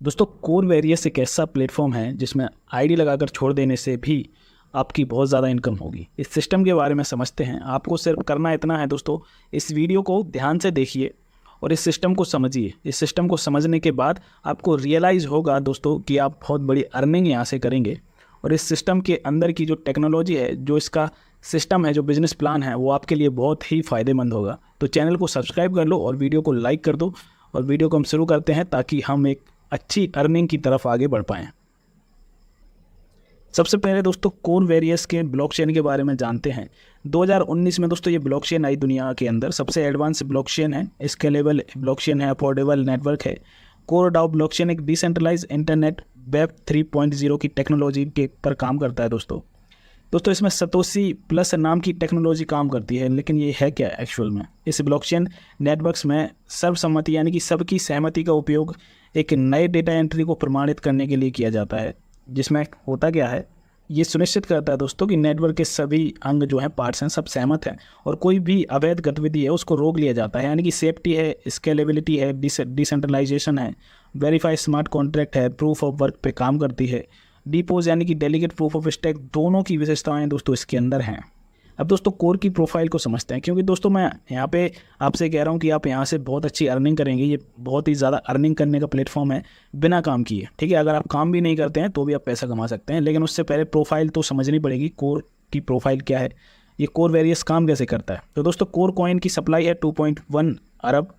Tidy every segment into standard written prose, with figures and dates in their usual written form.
दोस्तों core various एक ऐसा प्लेटफॉर्म है जिसमें आईडी लगाकर छोड़ देने से भी आपकी बहुत ज़्यादा इनकम होगी। इस सिस्टम के बारे में समझते हैं। आपको सिर्फ करना इतना है दोस्तों, इस वीडियो को ध्यान से देखिए और इस सिस्टम को समझिए। इस सिस्टम को समझने के बाद आपको रियलाइज़ होगा दोस्तों कि आप बहुत बड़ी अर्निंग यहाँ से करेंगे। और इस सिस्टम के अंदर की जो टेक्नोलॉजी है, जो इसका सिस्टम है, जो बिज़नेस प्लान है, वो आपके लिए बहुत ही फ़ायदेमंद होगा। तो चैनल को सब्सक्राइब कर लो और वीडियो को लाइक कर दो। और वीडियो को हम शुरू करते हैं ताकि हम एक अच्छी अर्निंग की तरफ आगे बढ़ पाएँ। सबसे पहले दोस्तों कोर वेरियस के ब्लॉकचेन के बारे में जानते हैं। 2019 में दोस्तों ये ब्लॉकचेन आई दुनिया के अंदर। सबसे एडवांस ब्लॉकचेन है, स्केलेबल ब्लॉकचेन है, अफोर्डेबल नेटवर्क है। कोर डाओ ब्लॉकचेन एक डिसेंट्रलाइज इंटरनेट वेब 3.0 की टेक्नोलॉजी के पर काम करता है दोस्तों। इसमें सतोशी प्लस नाम की टेक्नोलॉजी काम करती है। लेकिन ये है क्या एक्चुअल में? इस ब्लॉकचेन नेटवर्क्स में सर्वसम्मति यानी कि सबकी सहमति का उपयोग एक नए डेटा एंट्री को प्रमाणित करने के लिए किया जाता है। जिसमें होता क्या है, ये सुनिश्चित करता है दोस्तों कि नेटवर्क के सभी अंग जो हैं, पार्ट्स हैं, सब सहमत हैं और कोई भी अवैध गतिविधि है उसको रोक लिया जाता है। यानी कि सेफ्टी है, स्केलेबिलिटी है, डिसेंट्रलाइजेशन है, वेरीफाई स्मार्ट कॉन्ट्रैक्ट है, प्रूफ ऑफ वर्क पे काम करती है, डिपोज यानी कि डेलीगेट प्रूफ ऑफ स्टेक, दोनों की विशेषताएं दोस्तों इसके अंदर हैं। अब दोस्तों कोर की प्रोफाइल को समझते हैं, क्योंकि दोस्तों मैं यहाँ पे आपसे कह रहा हूँ कि आप यहाँ से बहुत अच्छी अर्निंग करेंगे। ये बहुत ही ज़्यादा अर्निंग करने का प्लेटफॉर्म है बिना काम किए। ठीक है, अगर आप काम भी नहीं करते हैं तो भी आप पैसा कमा सकते हैं। लेकिन उससे पहले प्रोफाइल तो समझनी पड़ेगी, कोर की प्रोफाइल क्या है, ये कोर वेरियस काम कैसे करता है। तो दोस्तों कोर कॉइन की सप्लाई है 2.1 अरब।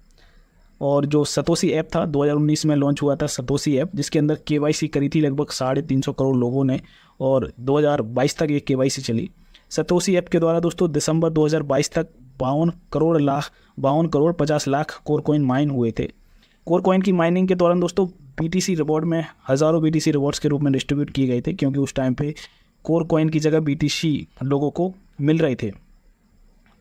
और जो सतोशी ऐप था 2019 में लॉन्च हुआ था सतोशी ऐप, जिसके अंदर KYC करी थी लगभग 350 करोड़ लोगों ने और 2022 तक ये KYC चली। सतोशी ऐप के द्वारा दोस्तों दिसंबर 2022 तक 52 crore 50 lakh core coin mine हुए थे। कोर कॉइन की माइनिंग के दौरान दोस्तों BTC रिवॉर्ड में हज़ारों BTC रिवॉर्ड्स के रूप में डिस्ट्रीब्यूट किए गए थे, क्योंकि उस टाइम पे कोर कॉइन की जगह BTC लोगों को मिल रहे थे।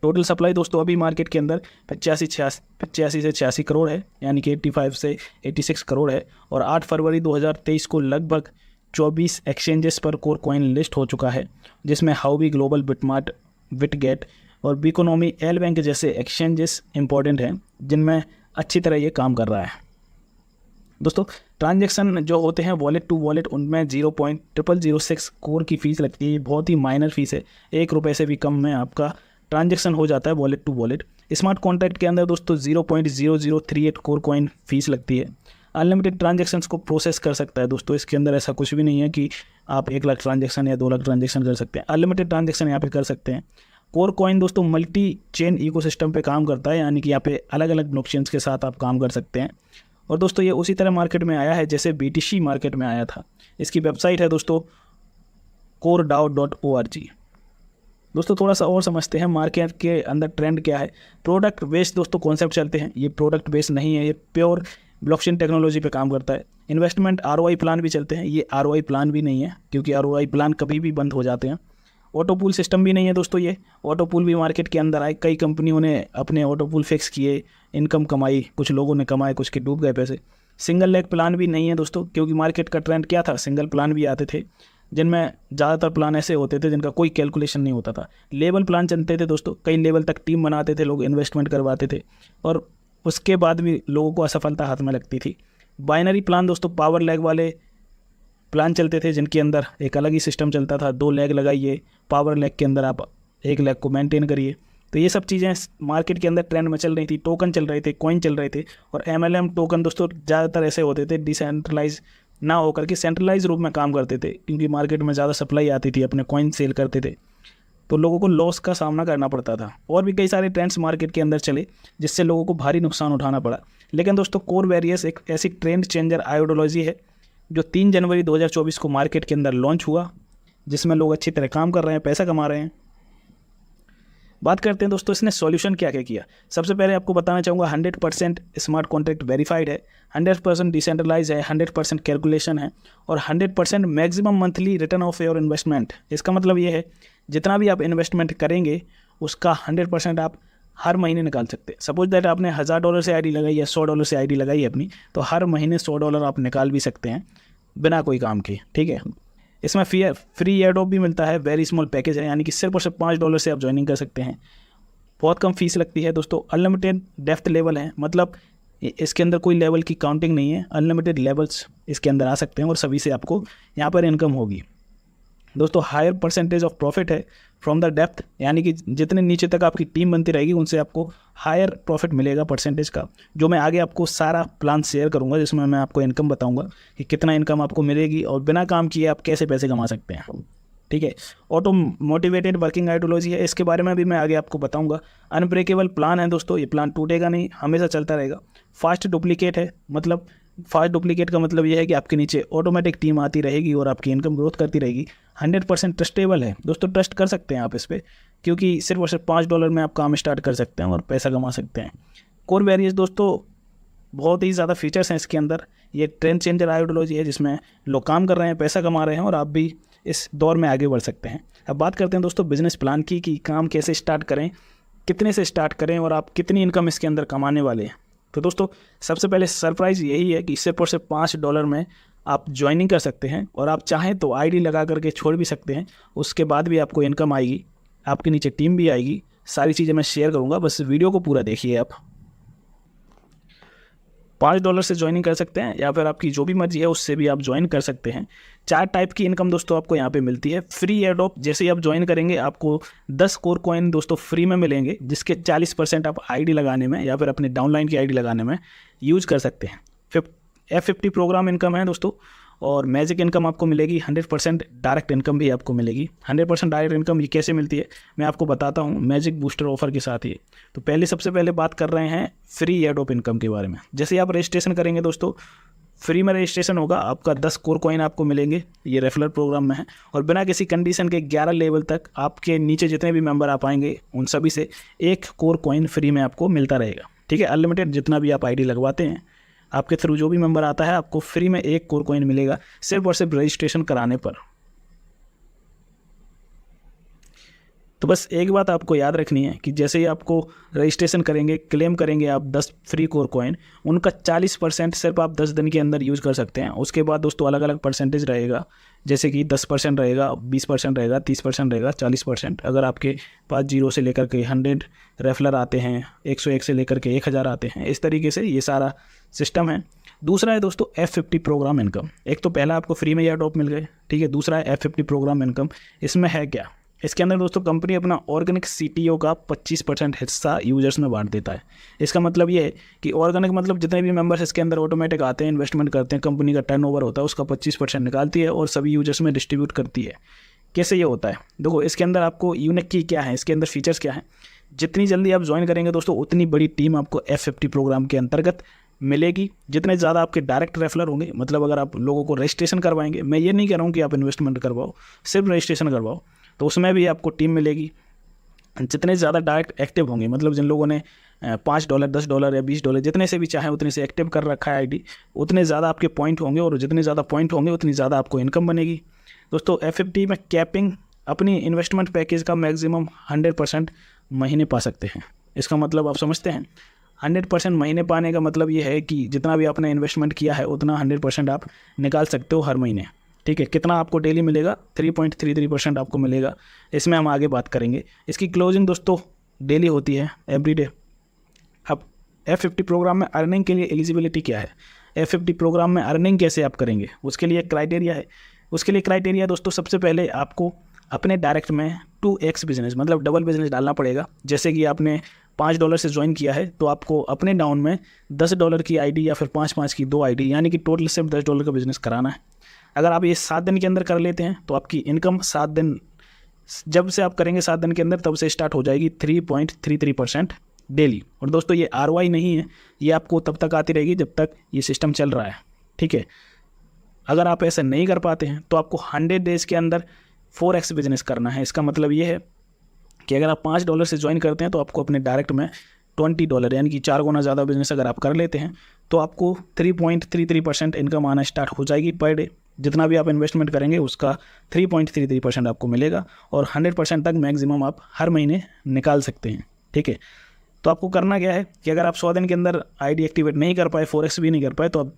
टोटल सप्लाई दोस्तों अभी मार्केट के अंदर 85 से 86 करोड़ है, यानी कि 85 से 86 करोड़ है। और 8 फरवरी 2023 को लगभग 24 एक्सचेंजेस पर कोर कॉइन लिस्ट हो चुका है, जिसमें हाउबी ग्लोबल, बिटमार्ट, बिटगेट और बिकोनॉमी, एल बैंक जैसे एक्सचेंजेस इंपॉर्टेंट हैं, जिनमें अच्छी तरह ये काम कर रहा है। दोस्तों ट्रांजैक्शन जो होते हैं वॉलेट टू वॉलेट, उनमें 0.0006 कोर की फ़ीस लगती है। बहुत ही माइनर फीस है, ₹1 से भी कम में आपका ट्रांजैक्शन हो जाता है wallet to wallet. Smart contract के अंदर दोस्तों 0.0038 कोर कॉइन फीस लगती है। अनलिमिटेड ट्रांजैक्शंस को प्रोसेस कर सकता है दोस्तों। इसके अंदर ऐसा कुछ भी नहीं है कि आप 1 लाख ट्रांजैक्शन या 2 लाख ट्रांजैक्शन कर सकते हैं। अनलिमिटेड ट्रांजैक्शन यहाँ पे कर सकते हैं। कोर कॉइन दोस्तों मल्टी चेन इकोसिस्टम पे काम करता है, यानी कि यहाँ पे अलग अलग ब्लॉकचेन्स के साथ आप काम कर सकते हैं। और दोस्तों ये उसी तरह मार्केट में आया है जैसे BTC मार्केट में आया था। इसकी वेबसाइट है दोस्तों coredao.org। दोस्तों थोड़ा सा और समझते हैं मार्केट के अंदर ट्रेंड क्या है। प्रोडक्ट बेस्ड दोस्तों कॉन्सेप्ट चलते हैं। ये प्रोडक्ट बेस्ड नहीं है, ये प्योर ब्लॉकचेन टेक्नोलॉजी पे काम करता है। इन्वेस्टमेंट ROI प्लान भी चलते हैं। ये ROI प्लान भी नहीं है, क्योंकि ROI प्लान कभी भी बंद हो जाते हैं। ऑटो पूल सिस्टम भी नहीं है दोस्तों। ये ऑटो पूल भी मार्केट के अंदर आए, कई कंपनियों ने अपने ऑटो पूल फिक्स किए, इनकम कमाई, कुछ लोगों ने कमाए, कुछ के डूब गए पैसे। सिंगल लेग प्लान भी नहीं है दोस्तों, क्योंकि मार्केट का ट्रेंड क्या था, सिंगल प्लान भी आते थे, जिनमें ज़्यादातर प्लान ऐसे होते थे जिनका कोई कैलकुलेशन नहीं होता था। लेवल प्लान चलते थे दोस्तों, कई लेवल तक टीम बनाते थे लोग, इन्वेस्टमेंट करवाते थे और उसके बाद भी लोगों को असफलता हाथ में लगती थी। बाइनरी प्लान दोस्तों पावर लैग वाले प्लान चलते थे, जिनके अंदर एक अलग ही सिस्टम चलता था। 2 लैग लगाइए, पावर लैग के अंदर आप 1 लैग को मेंटेन करिए। तो ये सब चीज़ें मार्केट के अंदर ट्रेंड में चल रही थी। टोकन चल रहे थे, कॉइन चल रहे थे। और MLM टोकन दोस्तों ज़्यादातर ऐसे होते थे डिसेंट्रलाइज ना होकर के सेंट्रलाइज रूप में काम करते थे, क्योंकि मार्केट में ज़्यादा सप्लाई आती थी, अपने कॉइन सेल करते थे, तो लोगों को लॉस का सामना करना पड़ता था। और भी कई सारे ट्रेंड्स मार्केट के अंदर चले, जिससे लोगों को भारी नुकसान उठाना पड़ा। लेकिन दोस्तों कोर वेरियस एक ऐसी ट्रेंड चेंजर आइडियोलॉजी है जो 3 जनवरी 2024 को मार्केट के अंदर लॉन्च हुआ, जिसमें लोग अच्छी तरह काम कर रहे हैं, पैसा कमा रहे हैं। बात करते हैं दोस्तों इसने सॉल्यूशन क्या क्या किया। सबसे पहले आपको बताना चाहूँगा 100% स्मार्ट कॉन्ट्रैक्ट वेरीफाइड है, 100% डिसेंट्रलाइज है, 100% कैलकुलेशन है और 100% maximum monthly return of your investment. इसका मतलब ये है जितना भी आप इन्वेस्टमेंट करेंगे उसका 100% आप हर महीने निकाल सकते हैं। सपोज दैट आपने $1000 से आईडी लगाई या $100 से आईडी लगाई है अपनी, तो हर महीने $100 आप निकाल भी सकते हैं बिना कोई काम के। ठीक है, इसमें फ्री एयरड्रॉप भी मिलता है, वेरी स्मॉल पैकेज है, यानी कि सिर्फ और सिर्फ $5 से आप ज्वाइनिंग कर सकते हैं। बहुत कम फीस लगती है दोस्तों। अनलिमिटेड डेप्थ लेवल है, मतलब इसके अंदर कोई लेवल की काउंटिंग नहीं है, अनलिमिटेड लेवल्स इसके अंदर आ सकते हैं और सभी से आपको यहाँ पर इनकम होगी। दोस्तों हायर परसेंटेज ऑफ प्रॉफिट है फ्रॉम द डेप्थ, यानी कि जितने नीचे तक आपकी टीम बनती रहेगी उनसे आपको हायर प्रॉफिट मिलेगा परसेंटेज का, जो मैं आगे आपको सारा प्लान शेयर करूंगा, जिसमें मैं आपको इनकम बताऊंगा कि कितना इनकम आपको मिलेगी और बिना काम किए आप कैसे पैसे कमा सकते हैं। ठीक है, ऑटो मोटिवेटेड वर्किंग आइडियोलॉजी है, इसके बारे में भी मैं आगे आपको बताऊंगा। अनब्रेकेबल प्लान है दोस्तों, ये प्लान टूटेगा नहीं, हमेशा चलता रहेगा। फास्ट डुप्लीकेट है, मतलब फास्ट डुप्लीकेट का मतलब यह है कि आपके नीचे ऑटोमेटिक टीम आती रहेगी और आपकी इनकम ग्रोथ करती रहेगी। 100% ट्रस्टेबल है दोस्तों, ट्रस्ट कर सकते हैं आप इस पर, क्योंकि सिर्फ और सिर्फ $5 में आप काम स्टार्ट कर सकते हैं और पैसा कमा सकते हैं। कोर वेरिएंस दोस्तों बहुत ही ज़्यादा फीचर्स हैं इसके अंदर। ये ट्रेंड चेंजर आइडियोलॉजी है जिसमें लोग काम कर रहे हैं, पैसा कमा रहे हैं और आप भी इस दौर में आगे बढ़ सकते हैं। अब बात करते हैं दोस्तों बिजनेस प्लान की, कि काम कैसे स्टार्ट करें, कितने से स्टार्ट करें और आप कितनी इनकम इसके अंदर कमाने वाले हैं। तो दोस्तों सबसे पहले सरप्राइज़ यही है कि सिर्फ और सिर्फ $5 में आप ज्वाइनिंग कर सकते हैं और आप चाहें तो आईडी लगा करके छोड़ भी सकते हैं, उसके बाद भी आपको इनकम आएगी, आपके नीचे टीम भी आएगी। सारी चीज़ें मैं शेयर करूँगा, बस वीडियो को पूरा देखिए। आप $5 से ज्वाइनिंग कर सकते हैं या फिर आपकी जो भी मर्जी है उससे भी आप ज्वाइन कर सकते हैं। 4 टाइप की इनकम दोस्तों आपको यहाँ पे मिलती है। फ्री एडॉप, जैसे ही आप ज्वाइन करेंगे आपको 10 कोर कॉइन दोस्तों फ्री में मिलेंगे, जिसके 40% आप आईडी लगाने में या फिर अपने डाउनलाइन की आईडी लगाने में यूज कर सकते हैं। F50 प्रोग्राम इनकम है दोस्तों, और मैजिक इनकम आपको मिलेगी। 100% डायरेक्ट इनकम भी आपको मिलेगी। 100% डायरेक्ट इनकम ये कैसे मिलती है मैं आपको बताता हूँ, मैजिक बूस्टर ऑफर के साथ ही। तो सबसे पहले बात कर रहे हैं फ्री एडॉप इनकम के बारे में। जैसे आप रजिस्ट्रेशन करेंगे दोस्तों, फ्री में रजिस्ट्रेशन होगा, आपका 10 कोर कॉइन आपको मिलेंगे, ये रेफरल प्रोग्राम में है, और बिना किसी कंडीशन के 11 लेवल तक आपके नीचे जितने भी मेंबर आ पाएंगे उन सभी से 1 कोर कॉइन फ्री में आपको मिलता रहेगा। ठीक है, अनलिमिटेड जितना भी आप आईडी लगवाते हैं, आपके थ्रू जो भी मेंबर आता है आपको फ्री में 1 कोर कॉइन मिलेगा, सिर्फ और सिर्फ रजिस्ट्रेशन कराने पर। तो बस एक बात आपको याद रखनी है कि जैसे ही आपको रजिस्ट्रेशन करेंगे, क्लेम करेंगे आप 10 फ्री कोर कॉइन, उनका 40% सिर्फ आप 10 दिन के अंदर यूज़ कर सकते हैं। उसके बाद दोस्तों अलग अलग परसेंटेज रहेगा, जैसे कि 10% रहेगा, 20% रहेगा, 30% रहेगा, 40%। अगर आपके पास 0 से लेकर के 100 रेफलर आते हैं, 101 से लेकर के 1000 आते हैं, इस तरीके से ये सारा सिस्टम है। दूसरा है दोस्तों F50 प्रोग्राम इनकम। एक तो पहला आपको फ्री में ये एडॉप मिल गए, ठीक है। दूसरा है F50 प्रोग्राम इनकम। इसमें है क्या, इसके अंदर दोस्तों कंपनी अपना ऑर्गेनिक CTO का 25% हिस्सा यूजर्स में बांट देता है। इसका मतलब ये है कि ऑर्गेनिक मतलब जितने भी मेंबर्स इसके अंदर ऑटोमेटिक आते हैं, इन्वेस्टमेंट करते हैं, कंपनी का टर्नओवर होता है, उसका 25% निकालती है और सभी यूजर्स में डिस्ट्रीब्यूट करती है। कैसे ये होता है, देखो इसके अंदर आपको यूनिक की क्या है, इसके अंदर फीचर्स क्या है। जितनी जल्दी आप ज्वाइन करेंगे दोस्तों, उतनी बड़ी टीम आपको F50 प्रोग्राम के अंतर्गत मिलेगी। जितने ज़्यादा आपके डायरेक्ट रेफलर होंगे, मतलब अगर आप लोगों को रजिस्ट्रेशन करवाएंगे, मैं ये नहीं कह रहा हूँ कि आप इन्वेस्टमेंट करवाओ, सिर्फ रजिस्ट्रेशन करवाओ, तो उसमें भी आपको टीम मिलेगी। जितने ज़्यादा डायरेक्ट एक्टिव होंगे, मतलब जिन लोगों ने $5, $10 या $20 जितने से भी चाहे उतने से एक्टिव कर रखा है आईडी, उतने ज़्यादा आपके पॉइंट होंगे, और जितने ज़्यादा पॉइंट होंगे उतनी ज़्यादा आपको इनकम बनेगी। दोस्तों F50 में कैपिंग अपनी इन्वेस्टमेंट पैकेज का मैक्सिमम 100% महीने पा सकते हैं। इसका मतलब आप समझते हैं, 100% महीने पाने का मतलब ये है कि जितना भी आपने इन्वेस्टमेंट किया है उतना 100% आप निकाल सकते हो हर महीने। ठीक है, कितना आपको डेली मिलेगा, 3.33% आपको मिलेगा। इसमें हम आगे बात करेंगे। इसकी क्लोजिंग दोस्तों डेली होती है, एवरीडे। अब F50 प्रोग्राम में अर्निंग के लिए एलिजिबिलिटी क्या है, F50 प्रोग्राम में अर्निंग कैसे आप करेंगे, उसके लिए क्राइटेरिया है। उसके लिए क्राइटेरिया दोस्तों, सबसे पहले आपको अपने डायरेक्ट में 2x बिजनेस, मतलब डबल बिजनेस डालना पड़ेगा। जैसे कि आपने $5 से ज्वाइन किया है, तो आपको अपने डाउन में $10 की आईडी या फिर 5 की 2 आईडी, यानी कि टोटल सिर्फ $10 का बिजनेस कराना है। अगर आप ये 7 दिन के अंदर कर लेते हैं तो आपकी इनकम 7 दिन, जब से आप करेंगे 7 दिन के अंदर, तब से स्टार्ट हो जाएगी 3.33% डेली। और दोस्तों ये ROI नहीं है, ये आपको तब तक आती रहेगी जब तक ये सिस्टम चल रहा है। ठीक है, अगर आप ऐसा नहीं कर पाते हैं तो आपको 100 डेज़ के अंदर 4x बिजनेस करना है। इसका मतलब ये है कि अगर आप $5 से ज्वाइन करते हैं तो आपको अपने डायरेक्ट में $20, यानी कि 4 गुना ज़्यादा बिजनेस अगर आप कर लेते हैं तो आपको 3.33% इनकम आना स्टार्ट हो जाएगी पर डे। जितना भी आप इन्वेस्टमेंट करेंगे उसका 3.33% आपको मिलेगा, और 100% तक मैक्सिमम आप हर महीने निकाल सकते हैं। ठीक है, तो आपको करना क्या है कि अगर आप 100 दिन के अंदर आईडी एक्टिवेट नहीं कर पाए, 4x भी नहीं कर पाए, तो आप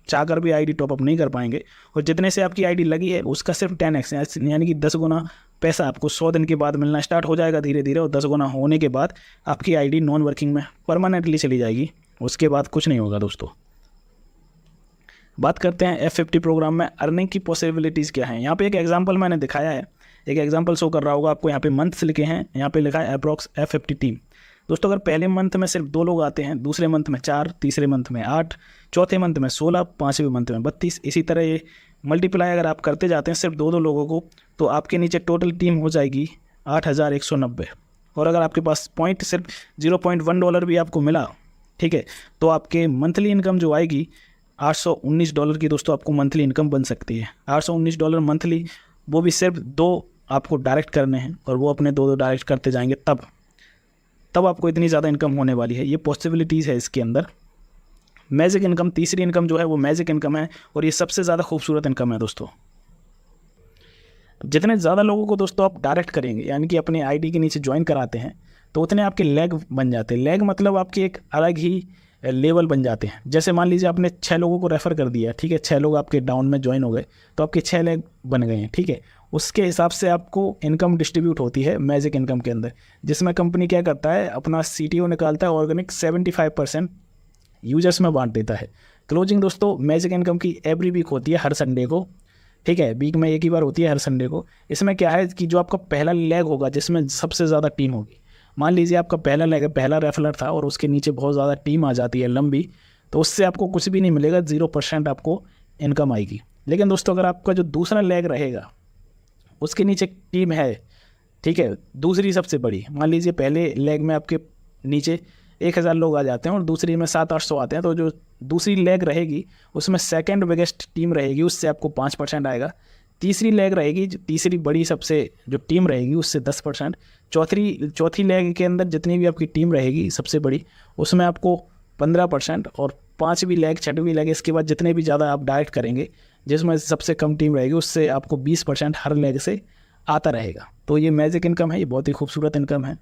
चाहकर भी आईडी टॉपअप नहीं कर पाएंगे। और जितने से आपकी आईडी लगी है उसका सिर्फ 10x, यानी कि 10 गुना पैसा आपको 100 दिन के बाद मिलना स्टार्ट हो जाएगा धीरे धीरे। और 10 गुना होने के बाद आपकी आईडी नॉन वर्किंग में परमानेंटली चली जाएगी। उसके बाद कुछ नहीं होगा दोस्तों। बात करते हैं F50 प्रोग्राम में अर्निंग की पॉसिबिलिटीज़ क्या हैं। यहाँ पे एक एग्जांपल मैंने दिखाया है, एक एग्जांपल शो कर रहा होगा आपको। यहाँ पे मंथ्स लिखे हैं, यहाँ पे लिखा है अप्रॉक्स F50 टीम। दोस्तों अगर पहले मंथ में सिर्फ 2 लोग आते हैं, दूसरे मंथ में 4, तीसरे मंथ में 8, चौथे मंथ में 16, पाँचवें मंथ में 32, इसी तरह ये मल्टीप्लाई अगर आप करते जाते हैं सिर्फ 2 लोगों को, तो आपके नीचे टोटल टीम हो जाएगी 8190। और अगर आपके पास पॉइंट सिर्फ $0.1 भी आपको मिला, ठीक है, तो आपके मंथली इनकम जो आएगी $819 की दोस्तों आपको मंथली इनकम बन सकती है। $819 मंथली, वो भी सिर्फ 2 आपको डायरेक्ट करने हैं और वो अपने 2 डायरेक्ट करते जाएंगे, तब आपको इतनी ज़्यादा इनकम होने वाली है। ये पॉसिबिलिटीज़ है इसके अंदर। मैजिक इनकम, तीसरी इनकम जो है वो मैजिक इनकम है और ये सबसे ज़्यादा खूबसूरत इनकम है दोस्तों। जितने ज़्यादा लोगों को दोस्तों आप डायरेक्ट करेंगे, यानी कि अपने आईडी के नीचे ज्वाइन कराते हैं, तो उतने आपके लेग बन जाते हैं। लेग मतलब आपकी एक अलग ही लेवल बन जाते हैं। जैसे मान लीजिए आपने 6 लोगों को रेफ़र कर दिया, ठीक है, 6 लोग आपके डाउन में ज्वाइन हो गए, तो आपके 6 लेग बन गए हैं, ठीक है। उसके हिसाब से आपको इनकम डिस्ट्रीब्यूट होती है मैजिक इनकम के अंदर, जिसमें कंपनी क्या करता है, अपना CTO निकालता है ऑर्गेनिक 75% यूजर्स में बांट देता है। क्लोजिंग दोस्तों मैजिक इनकम की एवरी वीक होती है, हर संडे को, ठीक है, वीक में एक ही बार होती है, हर संडे को। इसमें क्या है कि जो आपका पहला लेग होगा जिसमें सबसे ज़्यादा टीम होगी, मान लीजिए आपका पहला लेग, पहला रेफरर था और उसके नीचे बहुत ज़्यादा टीम आ जाती है लंबी, तो उससे आपको कुछ भी नहीं मिलेगा, 0% आपको इनकम आएगी। लेकिन दोस्तों अगर आपका जो दूसरा लेग रहेगा उसके नीचे टीम है, ठीक है, दूसरी सबसे बड़ी, मान लीजिए पहले लेग में आपके नीचे 1000 लोग आ जाते हैं और दूसरी में 700-800 आते हैं, तो जो दूसरी लेग रहेगी उसमें सेकंड बिगेस्ट टीम रहेगी, उससे आपको 5% आएगा। तीसरी लेग रहेगी, तीसरी बड़ी सबसे जो टीम रहेगी उससे 10%। चौथी लेग के अंदर जितनी भी आपकी टीम रहेगी सबसे बड़ी, उसमें आपको 15%। और 5वीं लेग, 6वीं लेग, इसके बाद जितने भी ज़्यादा आप डायरेक्ट करेंगे, जिसमें सबसे कम टीम रहेगी, उससे आपको 20% हर लेग से आता रहेगा। तो ये मैजिक इनकम है, ये बहुत ही खूबसूरत इनकम है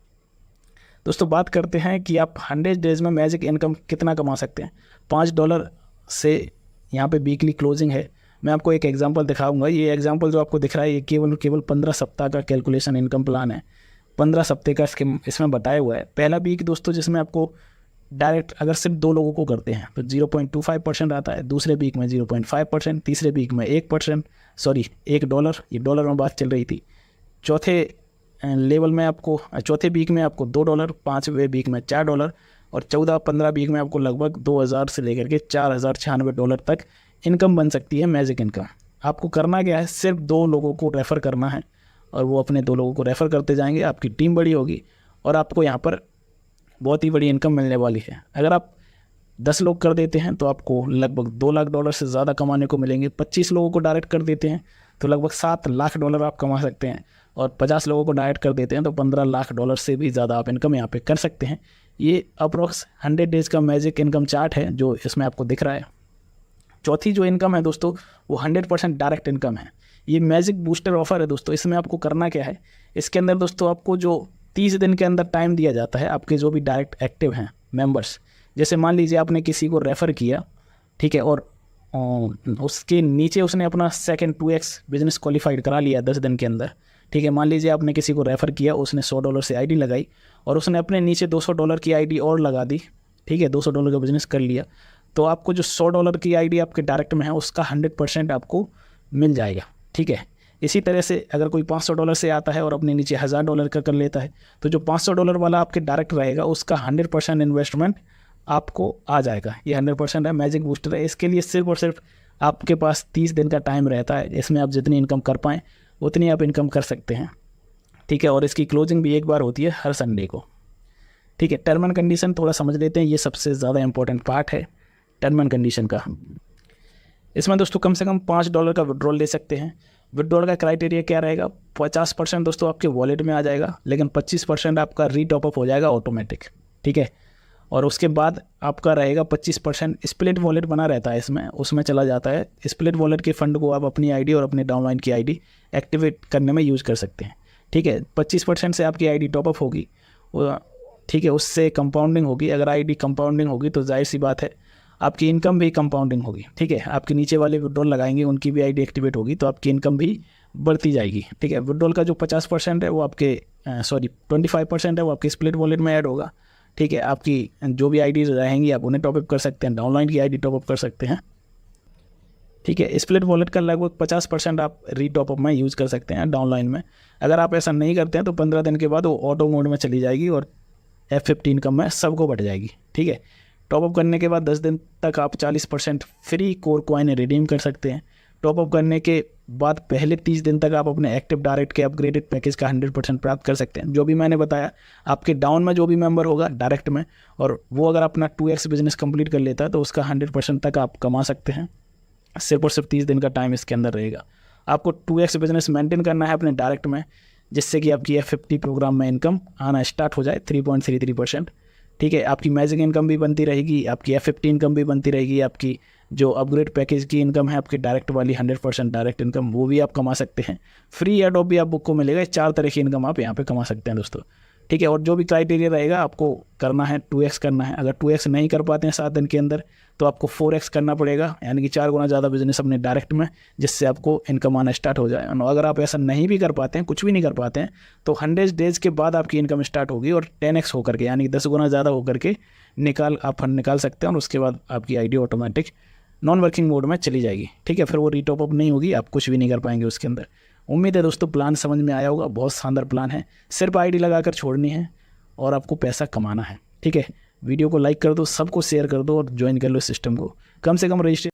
दोस्तों। बात करते हैं कि आप 100 डेज़ में मैजिक इनकम कितना कमा सकते हैं। $5 से यहाँ पे वीकली क्लोजिंग है। मैं आपको एक एग्जांपल दिखाऊंगा। ये एग्जांपल जो आपको दिख रहा है ये केवल 15 सप्ताह का कैलकुलेशन इनकम प्लान है, 15 सप्ताह का इसमें बताया हुआ है। पहला वीक दोस्तों जिसमें आपको डायरेक्ट अगर सिर्फ 2 लोगों को करते हैं तो 0.25% आता है, दूसरे वीक में 0.5%, तीसरे वीक में 1%, सॉरी $1, ये डॉलर में बात चल रही थी। चौथे लेवल में आपको, चौथे वीक में आपको $2, 5वें वीक में $4 और 14-15 वीक में आपको लगभग 2000 से लेकर के $4096 तक इनकम बन सकती है मैजिक इनकम। आपको करना क्या है, सिर्फ 2 लोगों को रेफ़र करना है और वो अपने 2 लोगों को रेफ़र करते जाएंगे, आपकी टीम बड़ी होगी और आपको यहाँ पर बहुत ही बड़ी इनकम मिलने वाली है। अगर आप 10 लोग कर देते हैं तो आपको लगभग $2 लाख से ज़्यादा कमाने को मिलेंगे। 25 लोगों को डायरेक्ट कर देते हैं तो लगभग $7 लाख आप कमा सकते हैं और 50 लोगों को डायरेक्ट कर देते हैं तो $15 लाख से भी ज़्यादा आप इनकम यहाँ पे कर सकते हैं। ये अप्रॉक्स 100 डेज़ का मैजिक इनकम चार्ट है जो इसमें आपको दिख रहा है। चौथी जो इनकम है दोस्तों वो 100% डायरेक्ट इनकम है। ये मैजिक बूस्टर ऑफर है दोस्तों। इसमें आपको करना क्या है, इसके अंदर दोस्तों आपको जो 30 दिन के अंदर टाइम दिया जाता है, आपके जो भी डायरेक्ट एक्टिव हैं मेंबर्स, जैसे मान लीजिए आपने किसी को रेफ़र किया, ठीक है, और उसके नीचे उसने अपना सेकंड 2x बिजनेस क्वालिफाइड करा लिया 10 दिन के अंदर, ठीक है। मान लीजिए आपने किसी को रेफ़र किया, उसने $100 से आईडी लगाई और उसने अपने नीचे $200 की आईडी और लगा दी, ठीक है, $200 का बिजनेस कर लिया, तो आपको जो $100 की आईडी आपके डायरेक्ट में है उसका 100% आपको मिल जाएगा, ठीक है। इसी तरह से अगर कोई $500 से आता है और अपने नीचे $1000 का कर लेता है तो जो $500 वाला आपके डायरेक्ट रहेगा उसका 100% इन्वेस्टमेंट आपको आ जाएगा। ये 100% है, मैजिक बूस्टर है। इसके लिए सिर्फ और सिर्फ आपके पास 30 दिन का टाइम रहता है, इसमें आप जितनी इनकम कर पाएँ उतनी आप इनकम कर सकते हैं, ठीक है। और इसकी क्लोजिंग भी एक बार होती है हर संडे को, ठीक है। टर्म एंड कंडीशन थोड़ा समझ लेते हैं, ये सबसे ज़्यादा इंपॉर्टेंट पार्ट है टर्म एंड कंडीशन का। इसमें दोस्तों कम से कम $5 का विड्रॉल ले सकते हैं। विड्रॉल का क्राइटेरिया क्या रहेगा, 50% दोस्तों आपके वॉलेट में आ जाएगा, लेकिन 25% आपका रीटॉपअप हो जाएगा ऑटोमेटिक, ठीक है। और उसके बाद आपका रहेगा 25% स्प्लिट वॉलेट बना रहता है इसमें, उसमें चला जाता है। स्प्लिट वॉलेट के फंड को आप अपनी आईडी और अपने डाउनलाइन की आईडी एक्टिवेट करने में यूज़ कर सकते हैं, ठीक है। 25% से आपकी आईडी टॉपअप होगी, ठीक है, उससे कंपाउंडिंग होगी। अगर आईडी कंपाउंडिंग होगी तो जाहिर सी बात है आपकी इनकम भी कंपाउंडिंग होगी, ठीक है। आपके नीचे वाले विड्रॉल लगाएंगे उनकी भी आईडी एक्टिवेट होगी तो आपकी इनकम भी बढ़ती जाएगी, ठीक है। विड्रॉल का जो 50% है वो आपके 25% है वो आपके स्प्लिट वॉलेट में ऐड होगा, ठीक है, आपकी जो भी आईडीज रहेंगी आप उन्हें टॉपअप कर सकते हैं, डाउनलाइन की आईडी टॉपअप कर सकते हैं। ठीक है, स्प्लिट वॉलेट का लगभग 50% आप रीटॉपअप में यूज़ कर सकते हैं डाउनलाइन में। अगर आप ऐसा नहीं करते हैं तो 15 दिन के बाद वो ऑटो मोड में चली जाएगी और F15 इनकम में सबको बढ़ जाएगी। ठीक है, टॉपअप करने के बाद 10 दिन तक आप 40% फ्री कोर कॉइन रिडीम कर सकते हैं। टॉपअप करने के बाद पहले 30 दिन तक आप अपने एक्टिव डायरेक्ट के अपग्रेडेड पैकेज का 100% प्राप्त कर सकते हैं। जो भी मैंने बताया, आपके डाउन में जो भी मेंबर होगा डायरेक्ट में, और वो अगर अपना 2x बिजनेस कंप्लीट कर लेता है तो उसका 100% तक आप कमा सकते हैं। सिर्फ और सिर्फ 30 दिन का टाइम इसके अंदर रहेगा। आपको 2x बिजनेस मेंटेन करना है अपने डायरेक्ट में, जिससे कि आपकी F50 प्रोग्राम में इनकम आना स्टार्ट हो जाए 3.33%। ठीक है, आपकी मैजिक इनकम भी बनती रहेगी, आपकी F50 इनकम भी बनती रहेगी, आपकी जो अपग्रेड पैकेज की इनकम है आपकी डायरेक्ट वाली 100% डायरेक्ट इनकम, वो भी आप कमा सकते हैं। फ्री एडोप भी आप बुक को मिलेगा। 4 तरह की इनकम आप यहाँ पे कमा सकते हैं दोस्तों। ठीक है, और जो भी क्राइटेरिया रहेगा आपको करना है 2x करना है। अगर 2x नहीं कर पाते हैं 7 दिन के अंदर तो आपको 4x करना पड़ेगा, यानी कि 4 गुना ज़्यादा बिजनेस अपने डायरेक्ट में, जिससे आपको इनकम आना स्टार्ट हो जाए। और अगर आप ऐसा नहीं भी कर पाते हैं, कुछ भी नहीं कर पाते हैं, तो 100 डेज़ के बाद आपकी इनकम स्टार्ट होगी और 10x होकर के, यानी कि 10 गुना ज़्यादा होकर के आप फंड निकाल सकते हैं। और उसके बाद आपकी ID automatic non working mode में चली जाएगी। ठीक है, फिर वो रीटॉपअप नहीं होगी, आप कुछ भी नहीं कर पाएंगे उसके अंदर। उम्मीद है दोस्तों प्लान समझ में आया होगा। बहुत शानदार प्लान है, सिर्फ आईडी लगाकर छोड़नी है और आपको पैसा कमाना है। ठीक है, वीडियो को लाइक कर दो, सबको शेयर कर दो और ज्वाइन कर लो सिस्टम को। कम से कम रजिस्ट्रेशन